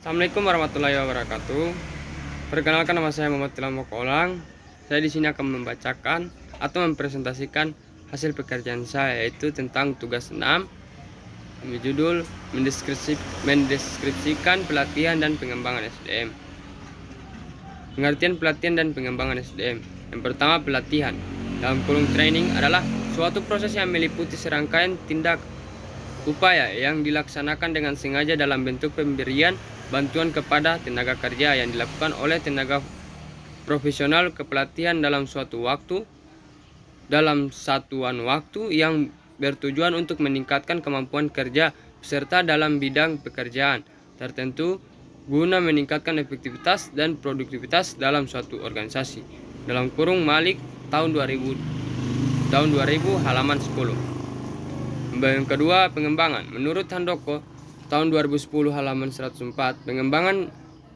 Assalamualaikum warahmatullahi wabarakatuh. Perkenalkan, nama saya Muhammad Ilham Mokolang. Saya di sini akan membacakan atau mempresentasikan hasil pekerjaan saya, yaitu tentang tugas 6. Judul mendeskripsikan pelatihan dan pengembangan SDM. Pengertian pelatihan dan pengembangan SDM. Yang pertama, pelatihan dalam kurung training adalah suatu proses yang meliputi serangkaian tindak upaya yang dilaksanakan dengan sengaja dalam bentuk pemberian bantuan kepada tenaga kerja yang dilakukan oleh tenaga profesional kepelatihan dalam satuan waktu yang bertujuan untuk meningkatkan kemampuan kerja peserta dalam bidang pekerjaan tertentu guna meningkatkan efektivitas dan produktivitas dalam suatu organisasi. Dalam kurung Malik tahun 2000 halaman 10. Yang kedua, pengembangan. Menurut Handoko tahun 2010 halaman 104, pengembangan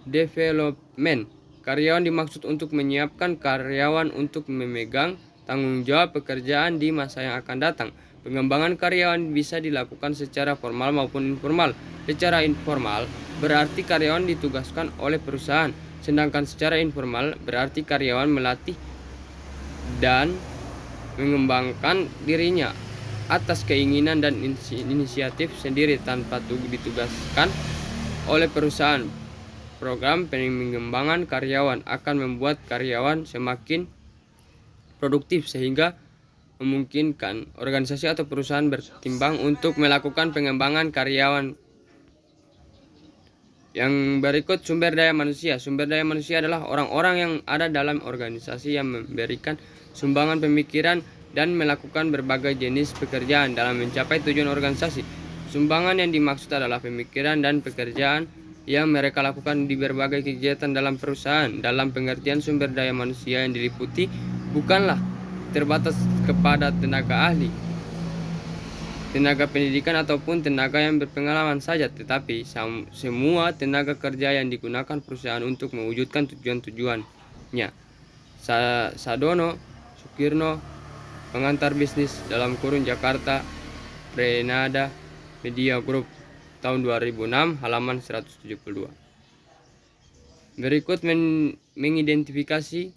development karyawan dimaksud untuk menyiapkan karyawan untuk memegang tanggung jawab pekerjaan di masa yang akan datang. Pengembangan karyawan bisa dilakukan secara formal maupun informal. Secara informal berarti karyawan ditugaskan oleh perusahaan, sedangkan secara informal berarti karyawan melatih dan mengembangkan dirinya atas keinginan dan inisiatif sendiri tanpa ditugaskan oleh perusahaan. Program pengembangan karyawan akan membuat karyawan semakin produktif sehingga memungkinkan organisasi atau perusahaan bertimbang untuk melakukan pengembangan karyawan. Yang berikut, sumber daya manusia. Sumber daya manusia adalah orang-orang yang ada dalam organisasi yang memberikan sumbangan pemikiran dan melakukan berbagai jenis pekerjaan dalam mencapai tujuan organisasi. Sumbangan yang dimaksud adalah pemikiran dan pekerjaan yang mereka lakukan di berbagai kegiatan dalam perusahaan. Dalam pengertian sumber daya manusia yang diliputi bukanlah terbatas kepada tenaga ahli, tenaga pendidikan ataupun tenaga yang berpengalaman saja, tetapi semua tenaga kerja yang digunakan perusahaan untuk mewujudkan tujuan-tujuannya. Sadono Sukirno, pengantar bisnis dalam kurung Jakarta, Prenada Media Group tahun 2006 halaman 172. Berikut mengidentifikasi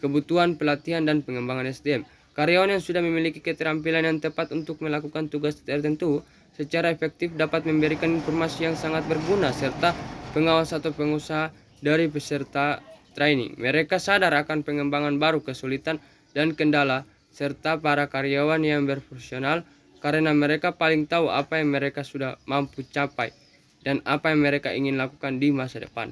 kebutuhan pelatihan dan pengembangan SDM. Karyawan yang sudah memiliki keterampilan yang tepat untuk melakukan tugas tertentu secara efektif dapat memberikan informasi yang sangat berguna serta pengawas atau pengusaha dari peserta training. Mereka sadar akan pengembangan baru, kesulitan dan kendala serta para karyawan yang berprofesional karena mereka paling tahu apa yang mereka sudah mampu capai dan apa yang mereka ingin lakukan di masa depan.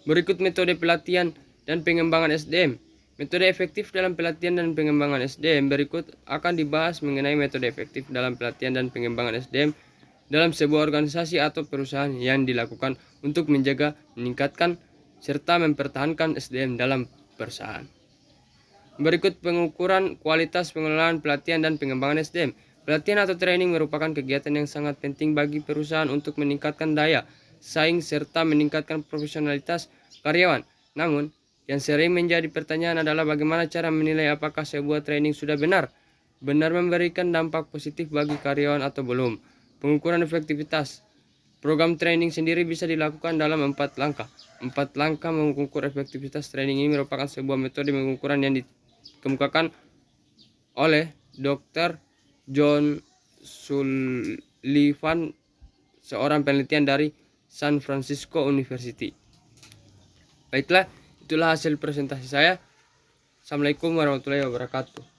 Berikut metode pelatihan dan pengembangan SDM. Metode efektif dalam pelatihan dan pengembangan SDM. Berikut akan dibahas mengenai metode efektif dalam pelatihan dan pengembangan SDM dalam sebuah organisasi atau perusahaan yang dilakukan untuk menjaga, meningkatkan, serta mempertahankan SDM dalam perusahaan. Berikut pengukuran kualitas pengelolaan pelatihan dan pengembangan SDM. Pelatihan atau training merupakan kegiatan yang sangat penting bagi perusahaan untuk meningkatkan daya saing serta meningkatkan profesionalitas karyawan. Namun, yang sering menjadi pertanyaan adalah bagaimana cara menilai apakah sebuah training sudah benar memberikan dampak positif bagi karyawan atau belum. Pengukuran efektivitas. Program training sendiri bisa dilakukan dalam 4 langkah. 4 langkah mengukur efektivitas training ini merupakan sebuah metode pengukuran yang dikemukakan oleh Dr. John Sullivan, seorang penelitian dari San Francisco University. Baiklah, itulah hasil presentasi saya. Assalamualaikum warahmatullahi wabarakatuh.